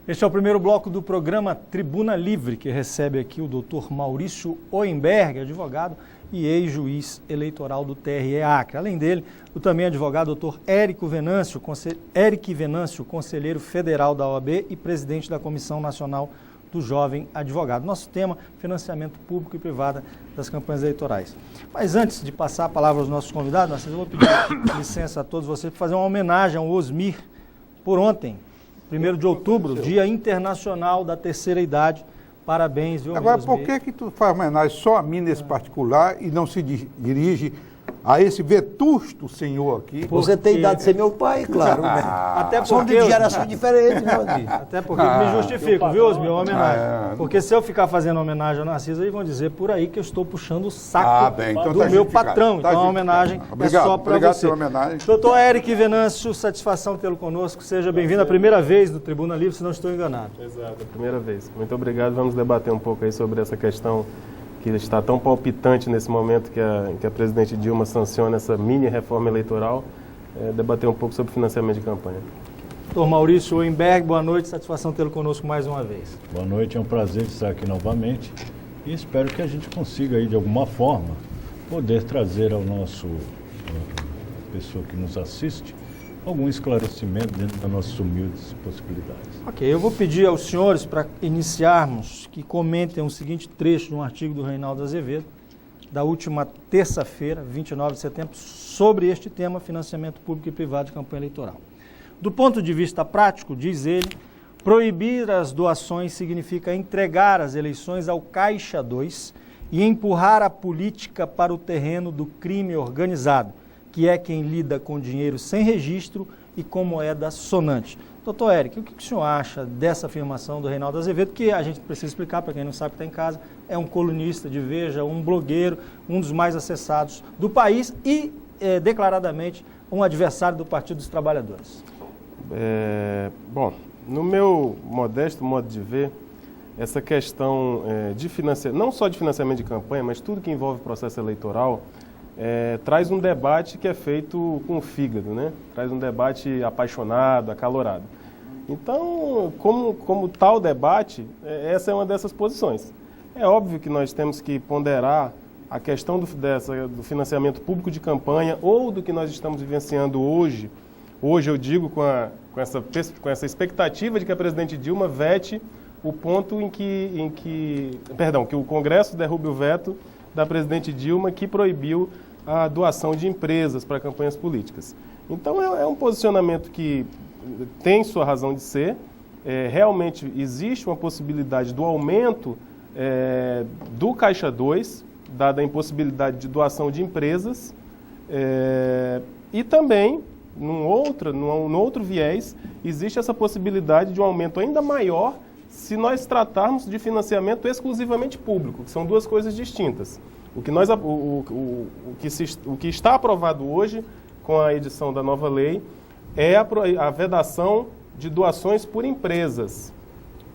Este é o primeiro bloco do programa Tribuna Livre, que recebe aqui o Dr. Maurício Oenberg, advogado e ex-juiz eleitoral do TRE Acre. Além dele, o também advogado Dr. Érico Venâncio, conselheiro federal da OAB e presidente da Comissão Nacional do Jovem Advogado. Nosso tema, financiamento público e privado das campanhas eleitorais. Mas antes de passar a palavra aos nossos convidados, eu vou pedir licença a todos vocês para fazer uma homenagem ao Osmir por ontem, 1º de outubro, Dia Internacional da Terceira Idade. Parabéns, viu, Agora, Osmir? por que tu faz homenagem só a mim nesse particular e não se dirige a esse vetusto senhor aqui? Você tem idade de ser meu pai, claro. Né? Até porque são de gerações diferentes, meu amigo. Até porque me justifico, viu, Osmir, uma homenagem. Porque se eu ficar fazendo homenagem ao Narciso, aí vão dizer por aí que eu estou puxando o saco então do meu patrão. Então a homenagem é só para você. Homenagem. Doutor Érico Venâncio, satisfação tê-lo conosco. Seja bem-vindo a primeira vez no Tribuna Livre, se não estou enganado. Exato, a primeira vez. Muito obrigado. Vamos debater um pouco aí sobre essa questão que está tão palpitante nesse momento que a presidente Dilma sanciona essa mini reforma eleitoral, debater um pouco sobre financiamento de campanha. Doutor Maurício Oenberg, boa noite, satisfação tê-lo conosco mais uma vez. Boa noite, é um prazer estar aqui novamente e espero que a gente consiga aí de alguma forma poder trazer ao nosso pessoa que nos assiste algum esclarecimento dentro das nossas humildes possibilidades. Ok, eu vou pedir aos senhores, para iniciarmos, que comentem o seguinte trecho de um artigo do Reinaldo Azevedo, da última terça-feira, 29 de setembro, sobre este tema, financiamento público e privado de campanha eleitoral. Do ponto de vista prático, diz ele, proibir as doações significa entregar as eleições ao Caixa 2 e empurrar a política para o terreno do crime organizado, que é quem lida com dinheiro sem registro e com moeda sonante. Doutor Érico, o que o senhor acha dessa afirmação do Reinaldo Azevedo, que a gente precisa explicar para quem não sabe que está em casa, é um colunista de Veja, um blogueiro, um dos mais acessados do país e, declaradamente, um adversário do Partido dos Trabalhadores? Bom, no meu modesto modo de ver, essa questão de financiamento, não só de financiamento de campanha, mas tudo que envolve processo eleitoral, traz um debate que é feito com o fígado, né? Traz um debate apaixonado, acalorado. Então, como tal debate, essa é uma dessas posições. É óbvio que nós temos que ponderar a questão do financiamento público de campanha ou do que nós estamos vivenciando hoje. Hoje eu digo com essa expectativa de que a presidente Dilma vete o ponto que o Congresso derrube o veto da presidente Dilma que proibiu a doação de empresas para campanhas políticas. Então é um posicionamento que tem sua razão de ser. Realmente existe uma possibilidade do aumento do Caixa 2, dada a impossibilidade de doação de empresas, e também, num outro viés, existe essa possibilidade de um aumento ainda maior se nós tratarmos de financiamento exclusivamente público, que são duas coisas distintas. O que está aprovado hoje, com a edição da nova lei, é a vedação de doações por empresas,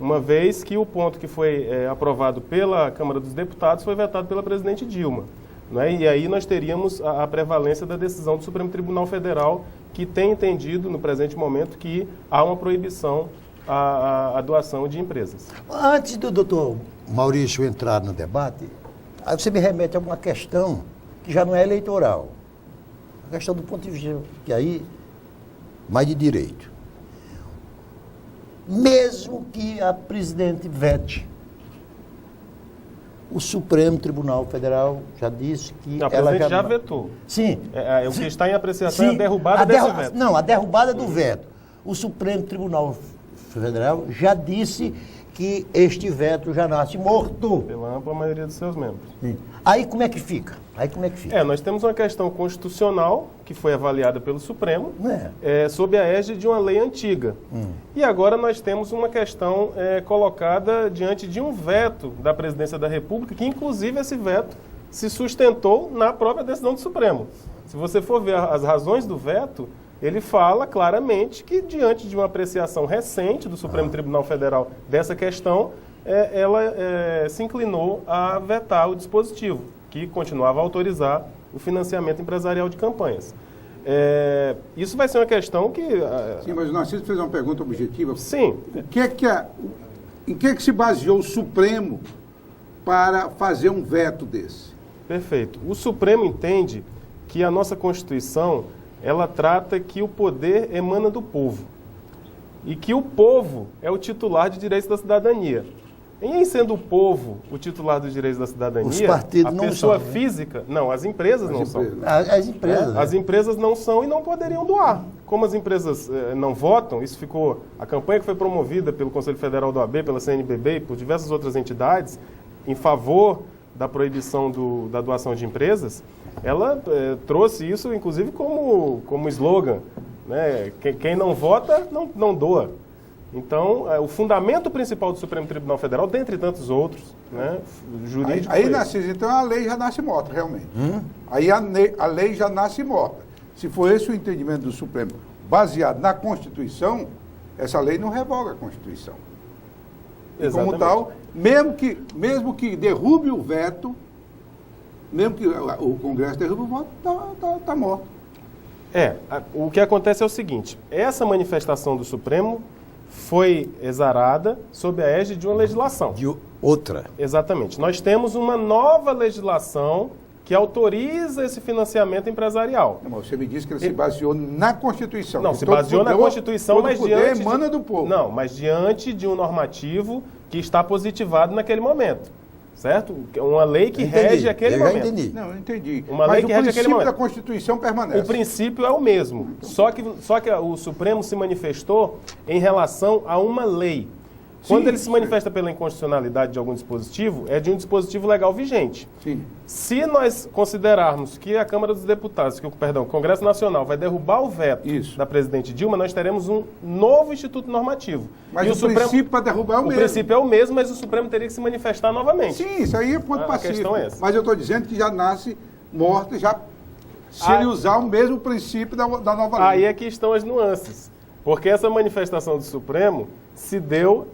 uma vez que o ponto que foi aprovado pela Câmara dos Deputados foi vetado pela presidente Dilma. Né? E aí nós teríamos a prevalência da decisão do Supremo Tribunal Federal, que tem entendido, no presente momento, que há uma proibição à doação de empresas. Antes do doutor Maurício entrar no debate, aí você me remete a uma questão que já não é eleitoral. A questão do ponto de vista que aí, mais de direito. Mesmo que a presidente vete, o Supremo Tribunal Federal já disse que a presidente já vetou. Sim. O que está em apreciação é a derrubada desse veto. Não, a derrubada do veto. O Supremo Tribunal Federal já disse que este veto já nasce morto. Pela ampla maioria dos seus membros. Sim. Aí como é que fica? Nós temos uma questão constitucional que foi avaliada pelo Supremo sob a égide de uma lei antiga. E agora nós temos uma questão colocada diante de um veto da Presidência da República, que inclusive esse veto se sustentou na própria decisão do Supremo. Se você for ver as razões do veto, ele fala claramente que, diante de uma apreciação recente do Supremo Tribunal Federal dessa questão, ela se inclinou a vetar o dispositivo, que continuava a autorizar o financiamento empresarial de campanhas. isso vai ser uma questão que... Sim, mas o Narciso fez uma pergunta objetiva. Sim. Em que se baseou o Supremo para fazer um veto desse? Perfeito. O Supremo entende que a nossa Constituição, ela trata que o poder emana do povo e que o povo é o titular de direitos da cidadania. Em sendo o povo o titular dos direitos da cidadania, Os partidos a não pessoa são, né? física... Não, as empresas não são. As empresas. As empresas não são e não poderiam doar. Como as empresas não votam, isso ficou... A campanha que foi promovida pelo Conselho Federal do AB, pela CNBB e por diversas outras entidades, em favor da proibição da doação de empresas, ela trouxe isso, inclusive, como slogan. Né? Quem não vota, não doa. Então, o fundamento principal do Supremo Tribunal Federal, dentre tantos outros, né, jurídico... Aí Narciso, então a lei já nasce morta, realmente. Aí a lei já nasce morta. Se for esse o entendimento do Supremo, baseado na Constituição, essa lei não revoga a Constituição. E como tal, mesmo que derrube o veto, mesmo que o Congresso derrube o voto, está morto. O que acontece é o seguinte, essa manifestação do Supremo foi exarada sob a égide de uma legislação. De outra. Exatamente. Nós temos uma nova legislação que autoriza esse financiamento empresarial. Não, mas você me disse que ele se baseou na Constituição. Não, se baseou na Constituição, mas diante... emana do povo. Não, mas diante de um normativo que está positivado naquele momento. Certo? Uma lei que rege aquele momento. Eu entendi. Não, eu entendi. Uma lei que rege aquele momento. O princípio da Constituição permanece. O princípio é o mesmo. Só que o Supremo se manifestou em relação a uma lei. Quando ele se manifesta pela inconstitucionalidade de algum dispositivo, é de um dispositivo legal vigente. Sim. Se nós considerarmos que a Câmara dos Deputados, o Congresso Nacional vai derrubar o veto da presidente Dilma, nós teremos um novo instituto normativo. Mas o princípio para derrubar é o mesmo. O princípio é o mesmo, mas o Supremo teria que se manifestar novamente. Sim, isso aí é ponto pacífico. questão é essa. Mas eu estou dizendo que já nasce morta, se ele usar o mesmo princípio da nova lei. Aí é que estão as nuances. Porque essa manifestação do Supremo se deu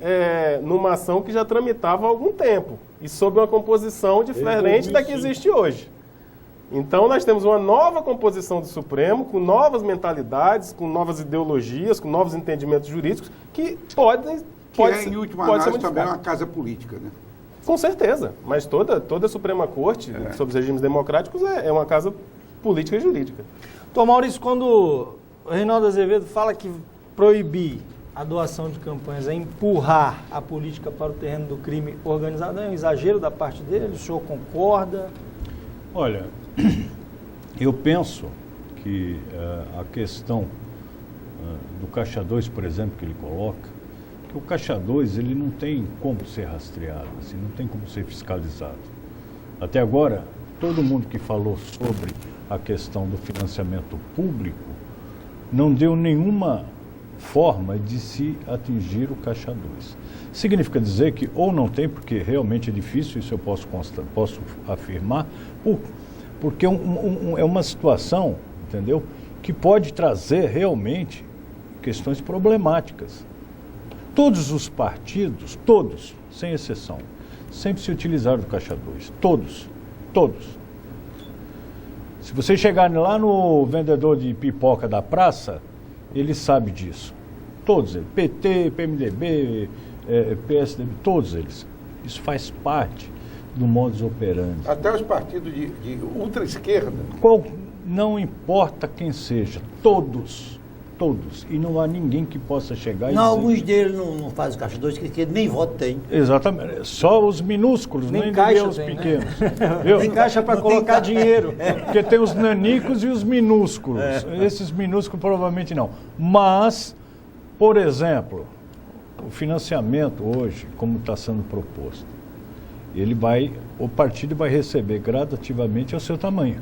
numa ação que já tramitava há algum tempo e sob uma composição diferente da que existe hoje. Então, nós temos uma nova composição do Supremo, com novas mentalidades, com novas ideologias, com novos entendimentos jurídicos, que em última análise, também é uma casa política, né? Com certeza, mas toda a Suprema Corte, sob os regimes democráticos, é uma casa política e jurídica. Então, Maurício, quando o Reinaldo Azevedo fala que proibir a doação de campanhas é empurrar a política para o terreno do crime organizado, é um exagero da parte dele? O senhor concorda? Olha, eu penso que a questão do Caixa 2, por exemplo, que ele coloca, que o Caixa 2 ele não tem como ser rastreado, assim, não tem como ser fiscalizado. Até agora, todo mundo que falou sobre a questão do financiamento público não deu nenhuma forma de se atingir o Caixa 2. Significa dizer que ou não tem, porque realmente é difícil, isso eu posso afirmar, porque é uma situação, entendeu, que pode trazer realmente questões problemáticas. Todos os partidos, todos, sem exceção, sempre se utilizaram do Caixa 2. Todos. Se você chegar lá no vendedor de pipoca da praça, ele sabe disso. Todos eles. PT, PMDB, PSDB, todos eles. Isso faz parte do modus operandi. Até os partidos de ultra-esquerda. Não importa quem seja, todos. E não há ninguém que possa chegar não, alguns deles não fazem Caixa 2, que nem voto tem. Exatamente. Só os minúsculos, nem caixa os pequenos. Né? Tem caixa para colocar dinheiro. Porque tem os nanicos e os minúsculos. Esses minúsculos provavelmente não. Mas, por exemplo, o financiamento hoje, como está sendo proposto, o partido vai receber gradativamente ao seu tamanho.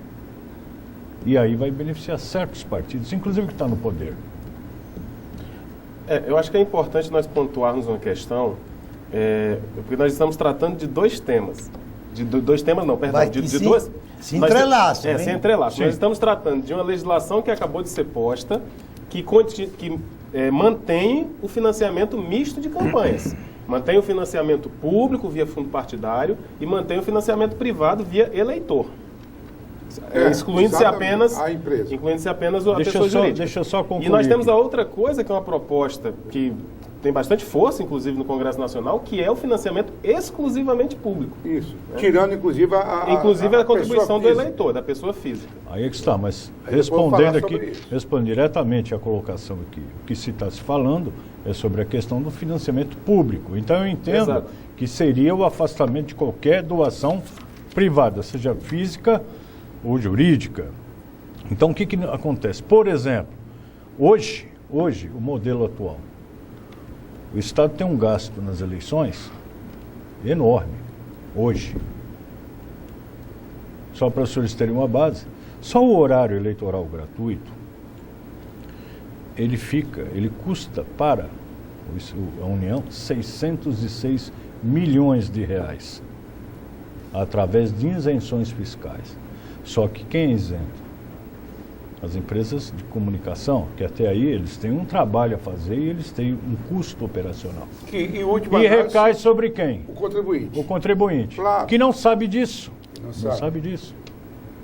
E aí vai beneficiar certos partidos, inclusive que estão no poder. Eu acho que é importante nós pontuarmos uma questão, porque nós estamos tratando de dois temas. De dois temas não, perdão. De dois... Se entrelaçam. Se entrelaçam. Nós estamos tratando de uma legislação que acabou de ser posta, que mantém o financiamento misto de campanhas. Mantém o financiamento público via fundo partidário e mantém o financiamento privado via eleitor. excluindo-se exatamente, apenas a empresa. Incluindo-se apenas a Deixa pessoa eu só- jurídica. deixa eu só concluir E nós temos aqui. a outra coisa, que é uma proposta que tem bastante força, inclusive no Congresso Nacional, que é o financiamento exclusivamente público. Isso. Tirando, inclusive, Inclusive a contribuição do pessoa física. eleitor, da pessoa física. Aí é que está, mas Aí depois eu vou falar respondendo sobre aqui, isso. respondendo diretamente à colocação aqui, o que se está se falando é sobre a questão do financiamento público. Então eu entendo Exato. que seria o afastamento de qualquer doação privada, seja física ou jurídica. Então o que acontece? Por exemplo, hoje, o modelo atual, o Estado tem um gasto nas eleições enorme, hoje. Só para os senhores terem uma base, só o horário eleitoral gratuito, ele custa para a União 606 milhões de reais, através de isenções fiscais. Só que quem é isento? As empresas de comunicação, que até aí eles têm um trabalho a fazer e eles têm um custo operacional. Que, em última E análise, recai sobre quem? o contribuinte. O contribuinte, Claro. que não sabe disso. Não Não sabe disso.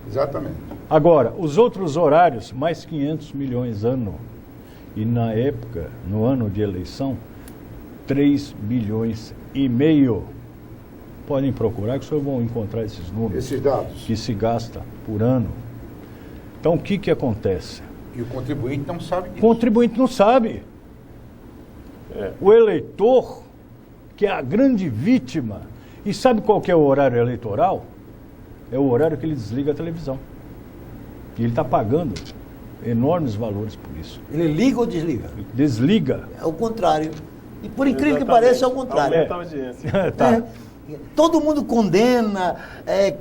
Exatamente. Agora, os outros horários, mais 500 milhões ano. E na época, no ano de eleição, 3 bilhões e meio. Podem procurar que vocês vão encontrar esses números Esses dados. que se gasta por ano. Então, o que acontece? E o contribuinte não sabe O disso. contribuinte não sabe. O eleitor, que é a grande vítima, e sabe qual que é o horário eleitoral? É o horário que ele desliga a televisão. E ele está pagando enormes valores por isso. Ele liga ou desliga? Ele desliga. É o contrário. E por incrível que Exatamente. pareça, é o contrário. Aumenta a audiência. Tá. É. Todo mundo condena,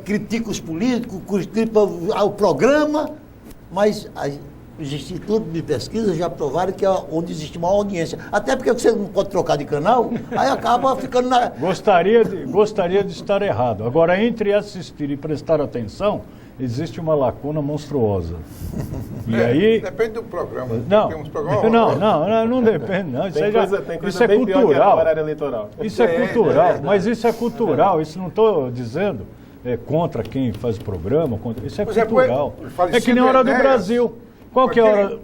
critica os políticos, critica o programa, mas os institutos de pesquisa já provaram que é onde existe maior audiência. Até porque você não pode trocar de canal, aí acaba ficando na... Gostaria de estar errado. Agora, entre assistir e prestar atenção, existe uma lacuna monstruosa. E aí... Depende do programa. Não, Tem uns programas não depende, não. Isso, Tem coisa, isso é bem pior que cultural. o horário eleitoral. Isso é cultural, mas isso é cultural. Isso não estou dizendo contra quem faz o programa, isso é Por exemplo, cultural. o falecido É que nem a hora do Enéas, Brasil. Qual que é a hora...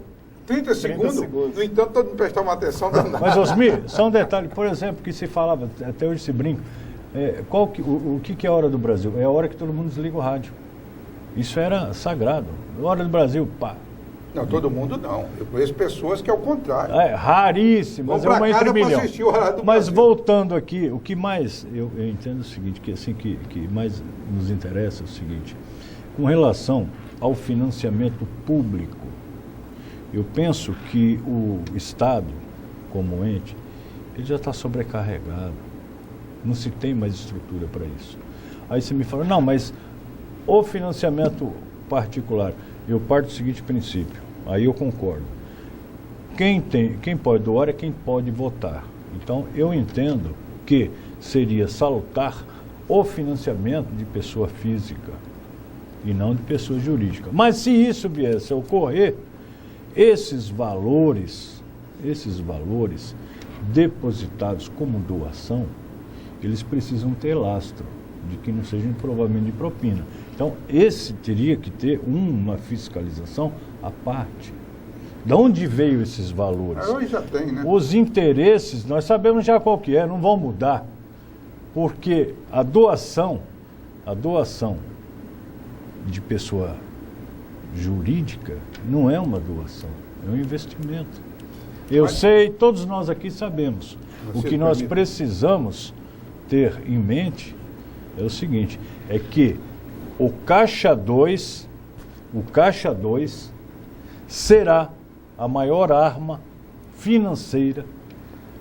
30 segundos, no entanto, todo mundo prestar uma atenção danada. Mas, Osmir, só um detalhe, por exemplo, que se falava, até hoje se brinca, o que é a hora do Brasil? É a hora que todo mundo desliga o rádio. Isso era sagrado. A hora do Brasil, pá. Não, todo mundo não. Eu conheço pessoas que é o contrário. Raríssimas, Vão é pra uma casa entre pra milhão. assistir o horário do Mas Brasil. voltando aqui, o que mais, eu entendo o seguinte, que assim que mais nos interessa é o seguinte, com relação ao financiamento público, eu penso que o Estado, como ente, ele já está sobrecarregado. Não se tem mais estrutura para isso. Aí você me fala, não, mas o financiamento particular, eu parto do seguinte princípio, aí eu concordo. Quem pode doar é quem pode votar. Então, eu entendo que seria salutar o financiamento de pessoa física e não de pessoa jurídica. Mas se isso viesse a ocorrer, esses valores depositados como doação, eles precisam ter lastro, de que não seja provavelmente de propina. Então, esse teria que ter uma fiscalização à parte. De onde veio esses valores? Hoje já tem, né? Os interesses, nós sabemos já qual que é, não vão mudar. Porque a doação de pessoa jurídica não é uma doação, é um investimento. Eu sei, todos nós aqui sabemos. O que nós precisamos ter em mente é o seguinte, é que o Caixa 2 será a maior arma financeira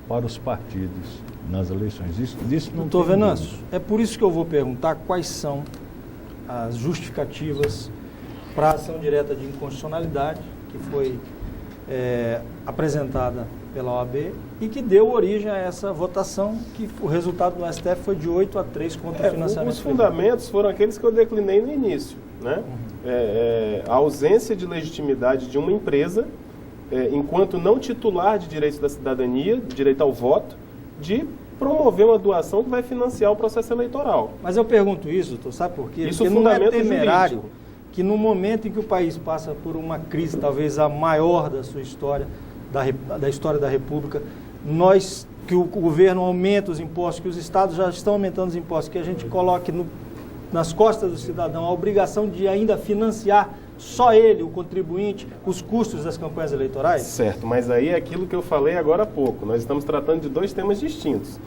para os partidos nas eleições. Disso não Doutor tem Venâncio, dúvida. é por isso que eu vou perguntar quais são as justificativas para a ação direta de inconstitucionalidade que foi apresentada pela OAB e que deu origem a essa votação, que o resultado do STF foi de 8-3 contra o financiamento Os privado. fundamentos foram aqueles que eu declinei no início. Né? A ausência de legitimidade de uma empresa, enquanto não titular de direitos da cidadania, direito ao voto, de promover uma doação que vai financiar o processo eleitoral. Mas eu pergunto isso, doutor, sabe por quê? Isso Porque não é fundamento temerário jurídico. que no momento em que o país passa por uma crise, talvez a maior da sua história, da história da República, que o governo aumenta os impostos, que os estados já estão aumentando os impostos, que a gente coloque nas costas do cidadão a obrigação de ainda financiar só ele, o contribuinte, os custos das campanhas eleitorais? Certo, mas aí é aquilo que eu falei agora há pouco. Nós estamos tratando de dois temas distintos.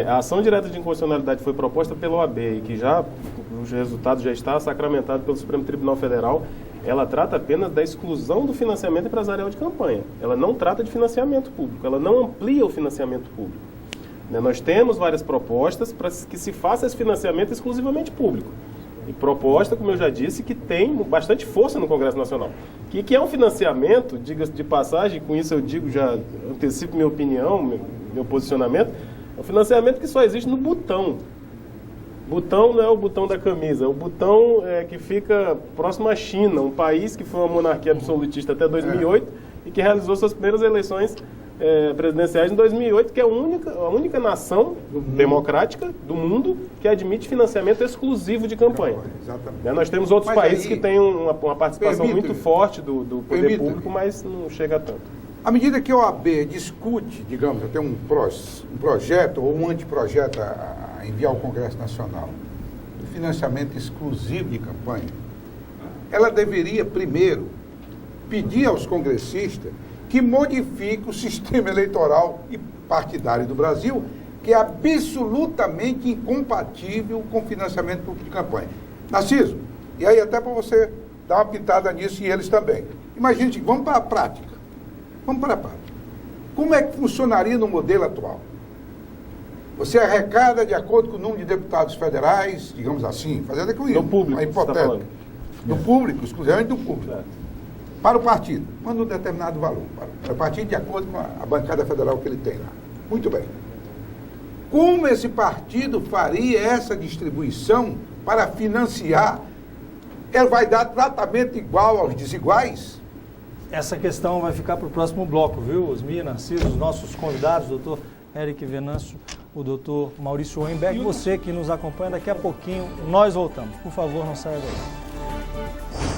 A ação direta de inconstitucionalidade foi proposta pela OAB e que os resultados já está sacramentado pelo Supremo Tribunal Federal. Ela trata apenas da exclusão do financiamento empresarial de campanha. Ela não trata de financiamento público, ela não amplia o financiamento público. Nós temos várias propostas para que se faça esse financiamento exclusivamente público. E proposta, como eu já disse, que tem bastante força no Congresso Nacional. Que é um financiamento, diga-se de passagem, com isso eu digo, já antecipo minha opinião, meu posicionamento, é um financiamento que só existe no botão. Botão não é o botão da camisa, é o botão que fica próximo à China, um país que foi uma monarquia absolutista até 2008 e que realizou suas primeiras eleições presidenciais em 2008, que é a única nação democrática do mundo que admite financiamento exclusivo de campanha. Exatamente. Nós temos outros países que têm uma participação muito permita-me. forte do poder Permita-me. público, mas não chega a tanto. À medida que a OAB discute, digamos, até um projeto ou um anteprojeto a enviar ao Congresso Nacional, do financiamento exclusivo de campanha, ela deveria primeiro pedir aos congressistas que modifique o sistema eleitoral e partidário do Brasil, que é absolutamente incompatível com o financiamento público de campanha. Narciso, e aí até para você dar uma pitada nisso e eles também. Imagine, vamos para a prática. Vamos para a prática. Como é que funcionaria no modelo atual? Você arrecada de acordo com o número de deputados federais, digamos assim, fazendo aqui No público, uma hipotética. Do público, exclusivamente do público. Certo. Para o partido, manda um determinado valor. Para o partido de acordo com a bancada federal que ele tem lá. Muito bem. Como esse partido faria essa distribuição para financiar? Ele vai dar tratamento igual aos desiguais? Essa questão vai ficar para o próximo bloco, viu, Osmir, Narciso, os nossos convidados, o doutor Eric Venâncio, o doutor Maurício Weinberg, você que nos acompanha daqui a pouquinho, nós voltamos. Por favor, não saia daí.